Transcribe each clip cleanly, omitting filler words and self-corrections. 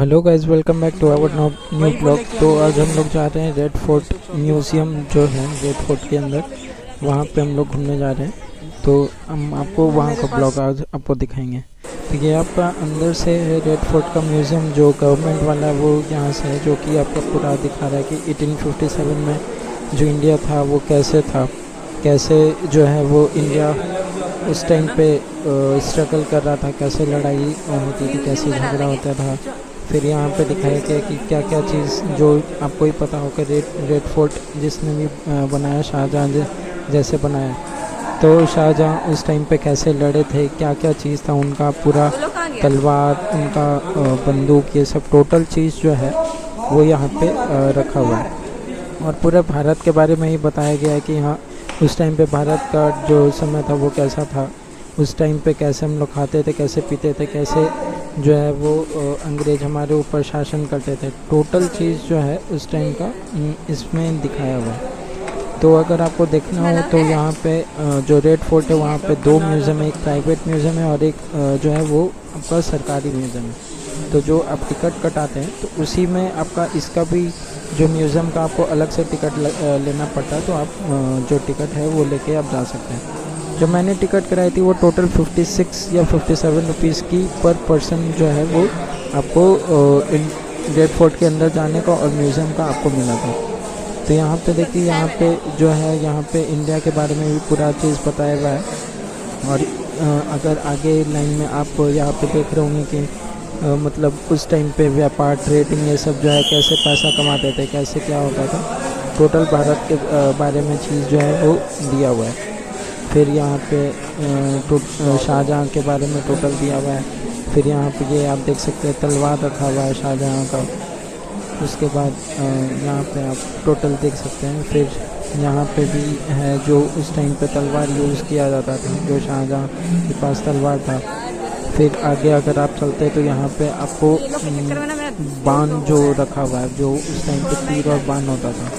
Hello guys, welcome back to our new blog. तो आज हम लोग जा रहे हैं रेड फोर्ट म्यूज़ियम जो है रेड फोर्ट के अंदर, वहाँ पे हम लोग घूमने जा रहे हैं। तो हम आपको वहाँ का ब्लॉग आज आपको दिखाएंगे। तो ये आपका अंदर से है रेड फोर्ट का म्यूज़ियम, जो गवर्नमेंट वाला है वो यहाँ से है, जो कि आपको पूरा दिखा रहा है कि 1857 में जो इंडिया था वो कैसे था, कैसे जो है वो इंडिया उस टाइम पे स्ट्रगल कर रहा था, कैसे लड़ाई होती थी, कैसे झगड़ा होता था। फिर यहाँ पे दिखाया गया कि क्या क्या चीज़ जो आपको ही पता होगा। रेड फोर्ट जिसने भी बनाया, शाहजहाँ जैसे बनाया, तो शाहजहाँ उस टाइम पे कैसे लड़े थे, क्या क्या चीज़ था उनका, पूरा तलवार, उनका बंदूक, ये सब टोटल चीज़ जो है वो यहाँ पे रखा हुआ है। और पूरे भारत के बारे में ही बताया गया है कि हाँ, उस टाइम पे भारत का जो समय था वो कैसा था, उस टाइम पे कैसे हम लोग खाते थे, कैसे पीते थे, कैसे जो है वो अंग्रेज़ हमारे ऊपर शासन करते थे। टोटल चीज़ जो है उस टाइम का इसमें दिखाया हुआ है। तो अगर आपको देखना हो तो यहाँ पे जो रेड फोर्ट है वहाँ पे दो म्यूज़ियम है, एक प्राइवेट म्यूज़ियम है और एक जो है वो आपका सरकारी म्यूज़ियम है। तो जो आप टिकट कटाते हैं तो उसी में आपका इसका भी जो म्यूज़ियम का आपको अलग से टिकट लेना पड़ता है। तो आप जो टिकट है वो लेके आप जा सकते हैं। जो मैंने टिकट कराई थी वो टोटल 56 या 57 रुपीज़ की पर पर्सन जो है वो आपको रेड फोर्ट के अंदर जाने का और म्यूज़ियम का आपको मिला था। तो यहाँ पे देखिए, यहाँ पे जो है यहाँ पे इंडिया के बारे में भी पूरा चीज़ बताया हुआ है। और अगर आगे लाइन में आप यहाँ पे देख रहे होंगे कि मतलब उस टाइम पे व्यापार, ट्रेडिंग, ये सब जो है कैसे पैसा कमाते थे, कैसे क्या होता था, टोटल भारत के बारे में चीज़ जो है वो दिया हुआ है। फिर यहाँ पे शाहजहाँ के बारे में टोटल दिया हुआ है। फिर यहाँ पे ये आप देख सकते हैं तलवार रखा हुआ है शाहजहाँ का। उसके बाद यहाँ पे आप टोटल देख सकते हैं। फिर यहाँ पे भी है जो उस टाइम पे तलवार यूज़ किया जाता था, जो शाहजहाँ के पास तलवार था। फिर आगे अगर आप चलते हैं तो यहाँ पे आपको बाण जो रखा हुआ है, जो उस टाइम पे तीर और बाण होता था,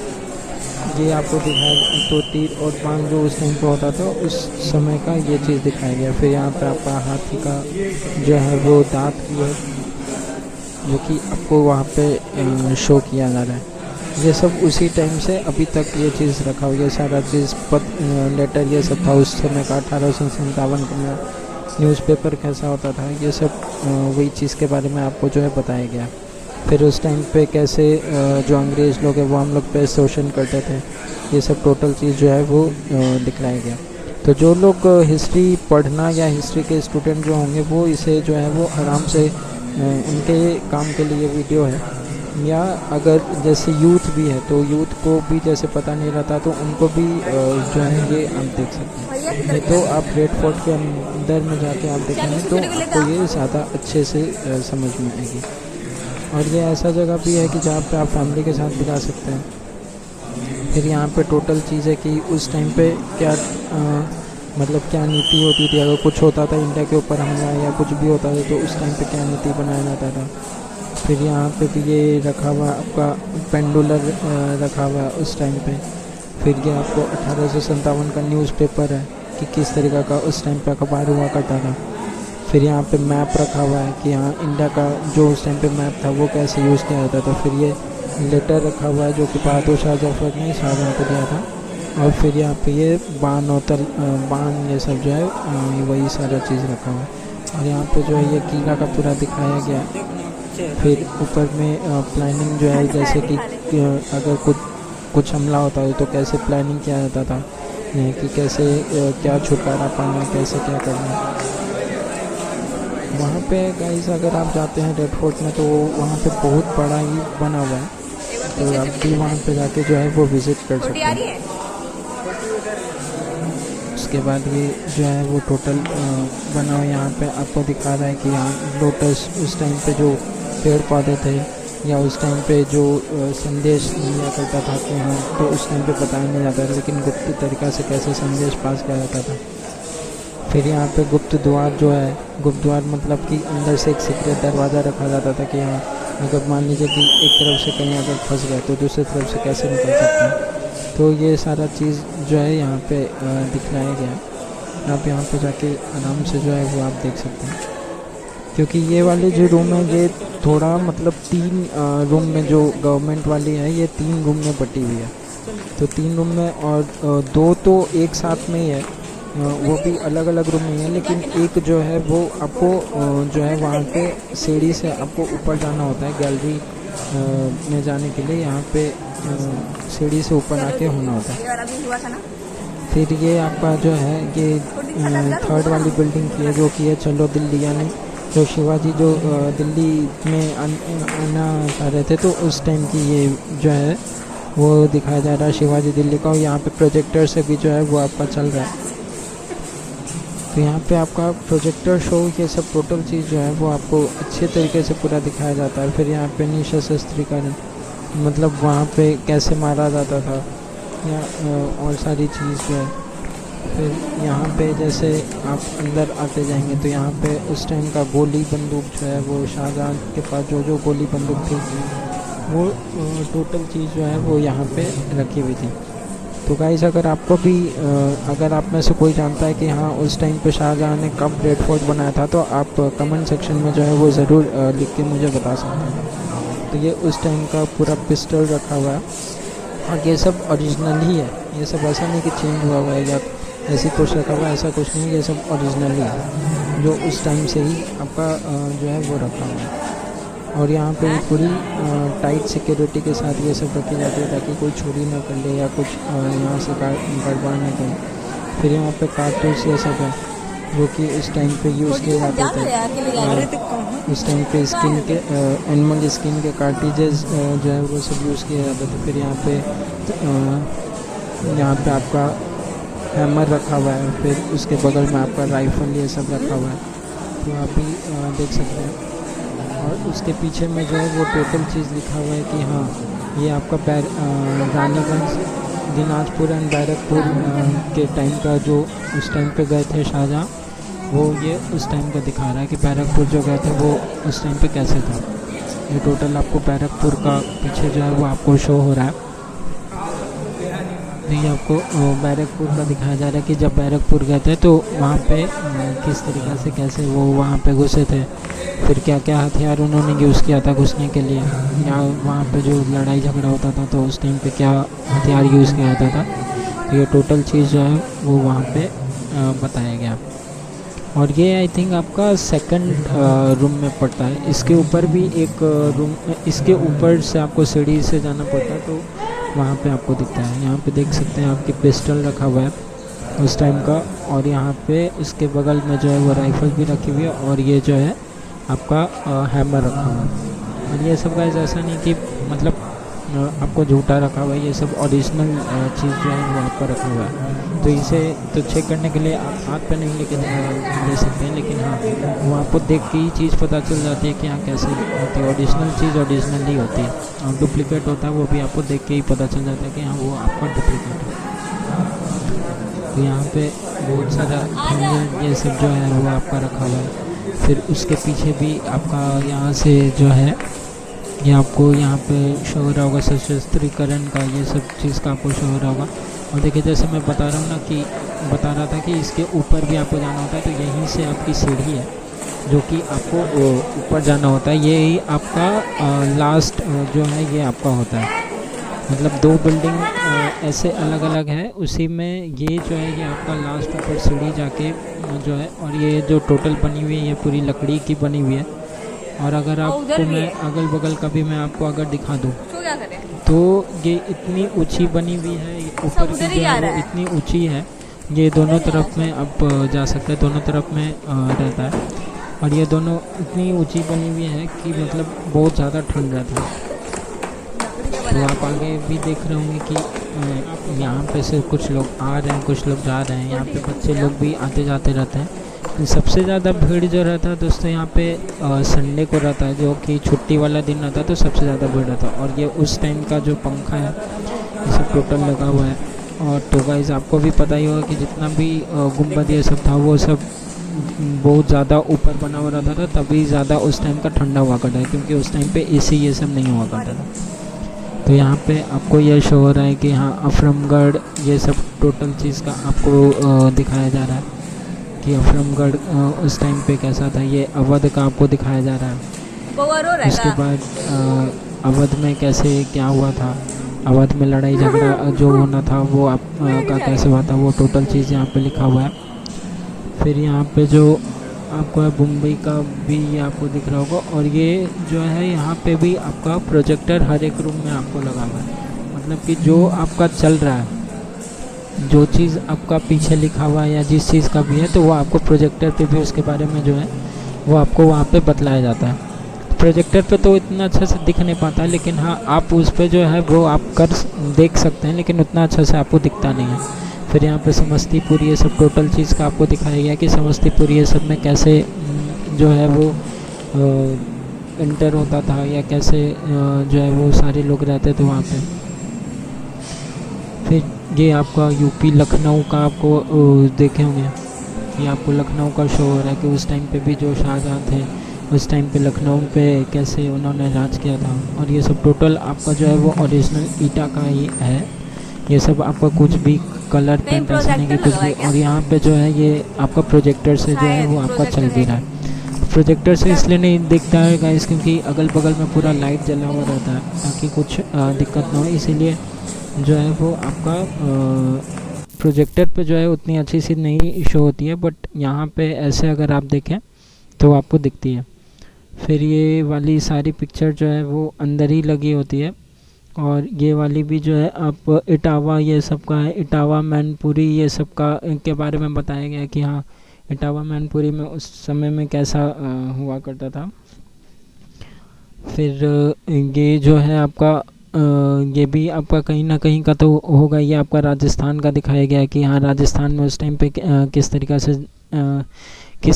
ये आपको दिखाया। तो तीर और बाण जो उस टाइम पे होता था उस समय का ये चीज़ दिखाया गया। फिर यहाँ पे आपका हाथी का जो है वो दांत भी है, जो कि आपको वहाँ पे शो किया जा रहा है। ये सब उसी टाइम से अभी तक ये चीज़ रखा हुआ है। सारा चीज़ लेटर ये सब था उस समय का, 1857 में न्यूज़पेपर कैसा होता था, ये सब वही चीज़ के बारे में आपको जो है बताया गया। फिर उस टाइम पे कैसे जो अंग्रेज़ लोग हैं वो हम लोग पे शोषण करते थे, ये सब टोटल चीज़ जो है वो दिखलाया गया। तो जो लोग हिस्ट्री पढ़ना या हिस्ट्री के स्टूडेंट जो होंगे वो इसे जो है वो आराम से उनके काम के लिए वीडियो है। या अगर जैसे यूथ भी है तो यूथ को भी जैसे पता नहीं रहता तो उनको भी जो है ये आप देख सकते हैं। नहीं तो आप रेड फोर्ट के अंदर में जाके आप देखेंगे तो आपको ये ज़्यादा अच्छे से समझ में आएगी। और ये ऐसा जगह भी है कि जहाँ पे आप फैमिली के साथ भी जा सकते हैं। फिर यहाँ पे टोटल चीज़ है कि उस टाइम पे क्या मतलब क्या नीति होती थी, अगर कुछ होता था इंडिया के ऊपर हमला या कुछ भी होता था तो उस टाइम पे क्या नीति बनाया जाता था। फिर यहाँ पे भी ये रखा हुआ आपका पेंडुलर रखा हुआ है उस टाइम पे। फिर ये आपको 1857 का न्यूज़पेपर है कि किस तरीक़े का उस टाइम पे अखबार हुआ करता था। फिर यहाँ पे मैप रखा हुआ है कि यहाँ इंडिया का जो उस टाइम पे मैप था वो कैसे यूज़ किया जाता था। फिर ये लेटर रखा हुआ है जो कि बहादुर शाह जफर ने शाहजहाँ को दिया था। और फिर यहाँ पे ये बाण और बाण ये सब जो है वही सारा चीज़ रखा हुआ है। और यहाँ पे जो है ये किला का पूरा दिखाया गया है। फिर ऊपर में प्लानिंग जो है, जैसे कि अगर कुछ हमला होता है तो कैसे प्लानिंग किया जाता था कि कैसे क्या छुटकारा पाना, कैसे क्या करना। वहाँ पे गाइस अगर आप जाते हैं रेड फोर्ट में तो वहाँ पे बहुत बड़ा ही बना हुआ है, तो आप भी वहाँ पे जाके जो है वो विज़िट कर सकते हैं। उसके बाद ये जो है वो टोटल बना हुआ यहाँ पे आपको दिखा रहा है कि यहाँ लोटस उस टाइम पे जो पेड़ पौधे थे या उस टाइम पे जो संदेश दिया करता था कि हाँ, तो उस टाइम पे बताया नहीं जाता था, लेकिन गुप्त तरीक़ा से कैसे संदेश पास किया जाता था। फिर यहाँ पे गुप्त द्वार जो है, गुप्त द्वार मतलब कि अंदर से एक सीक्रेट दरवाज़ा रखा जाता था कि हाँ, अगर मान लीजिए कि एक तरफ से कहीं अगर फंस गए तो दूसरी तरफ से कैसे निकल सकते हैं। तो ये सारा चीज़ जो है यहाँ पे दिखलाया गया है। आप यहाँ पे जाके आराम से जो है वो आप देख सकते हैं। क्योंकि ये वाले जो रूम है ये थोड़ा मतलब 3 रूम में, जो गवर्नमेंट वाली है ये 3 रूम में बटी हुई है। तो 3 रूम में, और 2 तो एक साथ में ही है, वो भी अलग अलग रूम में ही है, लेकिन एक जो है वो आपको जो है वहाँ पे सीढ़ी से आपको ऊपर जाना होता है। गैलरी में जाने के लिए यहाँ पे सीढ़ी से ऊपर आके होना होता है। फिर ये आपका जो है ये 3rd वाली बिल्डिंग की है, जो कि है चलो दिल्ली, यानी जो शिवाजी जो दिल्ली में आना चाह रहे थे तो उस टाइम की ये जो है वो दिखाया जा रहा है शिवाजी दिल्ली का। और यहाँ पे प्रोजेक्टर से भी जो है वो आपका चल रहा है। तो यहाँ पे आपका प्रोजेक्टर शो, ये सब टोटल चीज़ जो है वो आपको अच्छे तरीके से पूरा दिखाया जाता है। फिर यहाँ पे निशस्त्रीकरण, मतलब वहाँ पे कैसे मारा जाता था, या और सारी चीज़ जो है। फिर यहाँ पे जैसे आप अंदर आते जाएंगे तो यहाँ पे उस टाइम का गोली बंदूक जो है वो शाहजहाँ के पास जो गोली बंदूक थी वो टोटल चीज़ जो है वो यहाँ पे रखी हुई थी। तो गाइस, अगर आपको भी अगर आप में से कोई जानता है कि हाँ उस टाइम पे शाहजहाँ ने कब रेड फोर्ट बनाया था, तो आप कमेंट सेक्शन में जो है वो ज़रूर लिख के मुझे बता सकते हैं। तो ये उस टाइम का पूरा पिस्टल रखा हुआ है, और ये सब ओरिजिनल ही है। ये सब ऐसा नहीं कि चेंज हुआ हुआ है या ऐसे कुछ रखा हुआ है, ऐसा कुछ नहीं। ये सब ओरिजिनल ही है, जो उस टाइम से ही आपका जो है वो रखा हुआ है। और यहाँ पे पूरी टाइट सिक्योरिटी के साथ ये सब रखी जाती है, ताकि कोई चोरी ना कर ले या कुछ यहाँ से गड़बड़ ना करे। फिर यहाँ पे कार्टून्स ये सब है, जो कि उस टाइम पे यूज़ किए जाते थे। उस टाइम पे स्किन के एनिमल स्किन के कार्टिजेस जो है वो सब यूज़ किए जाते थे। फिर यहाँ पे आपका हैमर रखा हुआ है, फिर उसके बगल में आपका राइफल ये सब रखा हुआ है, तो आप भी देख सकते हैं। और उसके पीछे में जो है वो टोटल चीज़ लिखा हुआ है कि हाँ ये आपका रानीगंज, दिनाजपुर एंड बैरकपुर के टाइम का, जो उस टाइम पे गए थे शाहजहाँ, वो ये उस टाइम का दिखा रहा है कि बैरकपुर जो गए थे वो उस टाइम पे कैसे था। ये टोटल आपको बैरकपुर का पीछे जो है वो आपको शो हो रहा है। ये आपको बैरकपुर का दिखाया जा रहा है कि जब बैरकपुर गए थे तो वहाँ पे किस तरीक़े से कैसे वो वहाँ पे घुसे थे, फिर क्या क्या हथियार उन्होंने यूज़ किया था घुसने के लिए, या वहाँ पे जो लड़ाई झगड़ा होता था तो उस टाइम पे क्या हथियार यूज़ किया जाता था। तो ये टोटल चीज़ जो है वो वहाँ पे बताया गया। और ये आई थिंक आपका 2nd रूम में पड़ता है। इसके ऊपर भी एक रूम, इसके ऊपर से आपको सीढ़ी से जाना पड़ता है, तो वहाँ पे आपको दिखता है। यहाँ पे देख सकते हैं आपकी पिस्टल रखा हुआ है उस टाइम का, और यहाँ पे इसके बगल में जो है वो राइफल भी रखी हुई है, और ये जो है आपका हैमर रखा हुआ है। और ये सब गाइस ऐसा नहीं कि मतलब आपको झूठा रखा हुआ है, ये सब ओरिजिनल चीज़ जो है वो आपका रखा हुआ है। तो इसे तो चेक करने के लिए आप हाथ पे नहीं लेके ले सकते हैं, लेकिन हाँ वो आपको देख के ही चीज़ पता चल जाती है कि हाँ कैसे होती है। ओरिजिनल चीज़ ओरिजिनल ही होती है, और डुप्लीकेट होता है वो भी आपको देख के ही पता चल जाता है कि हाँ वो आपका डुप्लीकेट है। तो यहाँ पे बहुत सारा ये सब जो है वो आपका रखा हुआ है। फिर उसके पीछे भी आपका यहाँ से जो है ये आपको यहाँ पे शो हो रहा होगा सशस्त्रीकरण का, ये सब चीज़ का आपको शो हो रहा होगा। और देखिए जैसे मैं बता रहा हूँ ना कि बता रहा था कि इसके ऊपर भी आपको जाना होता है, तो यहीं से आपकी सीढ़ी है जो कि आपको ऊपर जाना होता है। ये ही आपका लास्ट जो है ये आपका होता है। मतलब 2 बिल्डिंग ऐसे अलग अलग है, उसी में ये जो है ये आपका लास्ट ऊपर सीढ़ी जाके जो है। और ये जो टोटल बनी हुई है ये पूरी लकड़ी की बनी हुई है। और अगर आपको मैं अगल बगल का भी मैं आपको अगर दिखा दूँ तो ये इतनी ऊंची बनी हुई है, ऊपर की जो है वो इतनी ऊंची है, ये दोनों तरफ में आप जा सकते हैं, दोनों तरफ में रहता है। और ये दोनों इतनी ऊंची बनी हुई है कि मतलब बहुत ज़्यादा ठंड रहता है। तो आप आगे भी देख रहे होंगे कि यहाँ पे से कुछ लोग आ रहे हैं, कुछ लोग जा रहे हैं। यहाँ पे बच्चे लोग भी आते जाते रहते हैं। सबसे ज़्यादा भीड़ जो रहता है दोस्तों यहाँ पे संडे को रहता है, जो कि छुट्टी वाला दिन रहता है, तो सबसे ज़्यादा भीड़ रहता है। और ये उस टाइम का जो पंखा है ये सब टोटल लगा हुआ है। और तो गाइस आपको भी पता ही होगा कि जितना भी गुंबद ये सब था वो सब बहुत ज़्यादा ऊपर बना हुआ रहता था, तभी ज़्यादा उस टाइम का ठंडा हुआ करता है, क्योंकि उस टाइम पे AC ये सब नहीं हुआ करता था। तो यहाँ पे आपको ये शो हो रहा है कि हाँ अफरमगढ़ ये सब टोटल चीज़ का आपको दिखाया जा रहा है। कि अफरमगढ़ उस टाइम पे कैसा था। ये अवध का आपको दिखाया जा रहा है। उसके बाद अवध में कैसे क्या हुआ था, अवध में लड़ाई झगड़ा जो होना था वो आप का कैसे हुआ था, वो टोटल चीज़ यहाँ पे लिखा हुआ है। फिर यहाँ पे जो आपको मुंबई का भी ये आपको दिख रहा होगा। और ये जो है यहाँ पे भी आपका प्रोजेक्टर हर एक रूम में आपको लगा हुआ है। मतलब कि जो आपका चल रहा है, जो चीज़ आपका पीछे लिखा हुआ है या जिस चीज़ का भी है, तो वो आपको प्रोजेक्टर पे भी उसके बारे में जो है वो आपको वहाँ पे बतलाया जाता है। प्रोजेक्टर पे तो इतना अच्छा से दिख नहीं पाता, लेकिन हाँ आप उस पर जो है वो आप देख सकते हैं, लेकिन उतना अच्छा से आपको दिखता नहीं है। फिर यहाँ पे समस्तीपुर ये सब टोटल चीज़ का आपको दिखाया गया कि समस्तीपुर ये सब में कैसे जो है वो इंटर होता था, या कैसे जो है वो सारे लोग रहते थे वहाँ पे। फिर ये आपका यूपी लखनऊ का आपको देखे होंगे, ये आपको लखनऊ का शो हो रहा है कि उस टाइम पे भी जो शाहजहाँ थे उस टाइम पे लखनऊ पे कैसे उन्होंने राज किया था। और ये सब टोटल आपका जो है वो ओरिजिनल ईटा का ही है। ये सब आपका कुछ भी कलर पेंट ऐसा नहीं कि कुछ भी। और यहाँ पे जो है ये आपका प्रोजेक्टर से जो है वो आपका चल भी रहा है। प्रोजेक्टर से इसलिए नहीं दिखता है गाइस क्योंकि अगल बगल में पूरा लाइट जला हुआ रहता है, ताकि कुछ दिक्कत ना हो, इसीलिए जो है वो आपका प्रोजेक्टर पे जो है उतनी अच्छी सी नहीं शो होती है। बट यहाँ पे ऐसे अगर आप देखें तो आपको दिखती है। फिर ये वाली सारी पिक्चर जो है वो अंदर ही लगी होती है। और ये वाली भी जो है आप इटावा ये सब का है, इटावा मैनपुरी ये सब का के बारे में बताया गया कि हाँ इटावा मैनपुरी में उस समय में कैसा हुआ करता था। फिर ये जो है आपका ये भी आपका कहीं ना कहीं का तो होगा, ये आपका राजस्थान का दिखाया गया कि हाँ राजस्थान में उस टाइम पे किस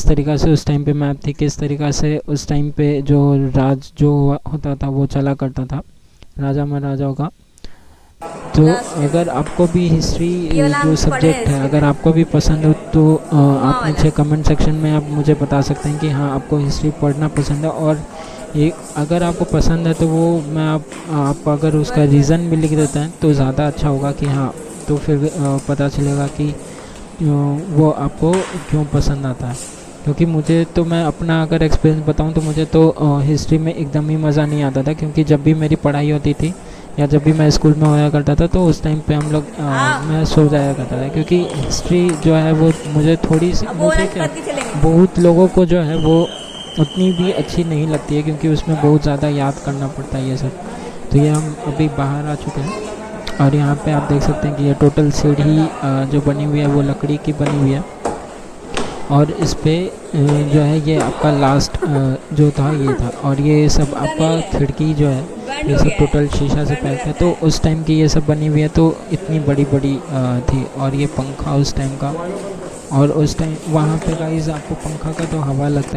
तरीक़ा से उस टाइम पे मैप थी, किस तरीक़ा से उस टाइम पे जो राज जो होता था वो चला करता था राजा महाराजाओं का। तो अगर आपको भी हिस्ट्री जो सब्जेक्ट है अगर आपको भी पसंद हो तो आप नीचे कमेंट सेक्शन में आप मुझे बता सकते हैं कि हाँ आपको हिस्ट्री पढ़ना पसंद है। और ये अगर आपको पसंद है तो वो मैं आप अगर उसका रीज़न भी लिख देते हैं तो ज़्यादा अच्छा होगा कि हाँ, तो फिर पता चलेगा कि वो आपको क्यों पसंद आता है। क्योंकि मुझे तो मैं अपना अगर एक्सपीरियंस बताऊं तो मुझे तो हिस्ट्री में एकदम ही मज़ा नहीं आता था, क्योंकि जब भी मेरी पढ़ाई होती थी या जब भी मैं स्कूल में होया करता था तो उस टाइम पे हम लोग मैं सो जाया करता था। क्योंकि हिस्ट्री जो है वो मुझे थोड़ी सी मुझे क्या बहुत लोगों को जो है वो उतनी भी अच्छी नहीं लगती है, क्योंकि उसमें बहुत ज़्यादा याद करना पड़ता है ये सब। तो ये हम अभी बाहर आ चुके हैं और यहाँ पे आप देख सकते हैं कि ये टोटल सीढ़ी जो बनी हुई है वो लकड़ी की बनी हुई है। और इस पे जो है ये आपका लास्ट जो था ये था। और ये सब आपका खिड़की जो है ये सब टोटल शीशा से पैक है। तो उस टाइम की ये सब बनी हुई है तो इतनी बड़ी बड़ी थी। और ये पंखा उस टाइम का, और उस टाइम वहाँ पे गाइस आपको पंखा का तो हवा लगता है।